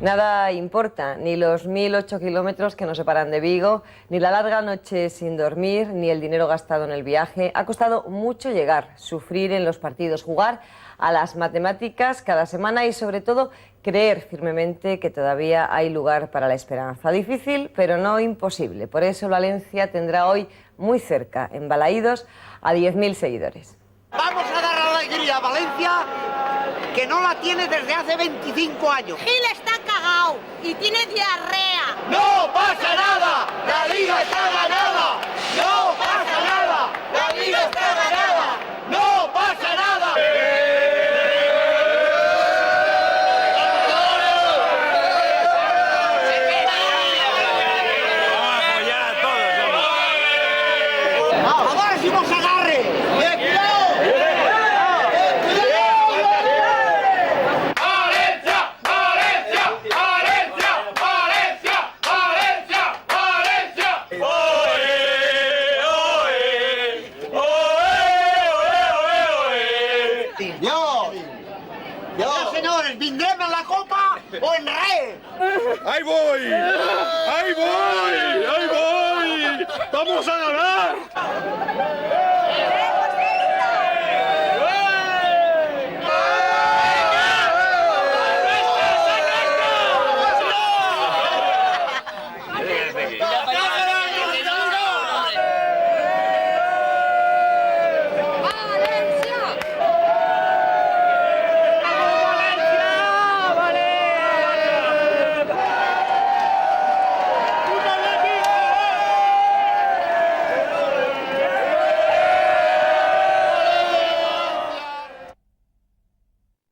Nada importa, ni los 1008 kilómetros que nos separan de Vigo, ni la larga noche sin dormir, ni el dinero gastado en el viaje. Ha costado mucho llegar, sufrir en los partidos, jugar a las matemáticas cada semana y sobre todo creer firmemente que todavía hay lugar para la esperanza. Difícil, pero no imposible. Por eso el Valencia tendrá hoy muy cerca, en Balaídos, a 10.000 seguidores. Vamos a dar alegría a Valencia, que no la tiene desde hace 25 años. Gil está cagao y tiene diarrea. ¡No pasa nada! ¡La Liga está ganada! ¡No pasa nada! ¡La Liga está ganada! ¡No pasa nada! ¡Ahora sí nos agarre! Yo, señores, ¿vendremos la copa o en red? ¡Ahí voy! ¡Ahí voy! ¡Ahí voy! ¡Vamos a ganar!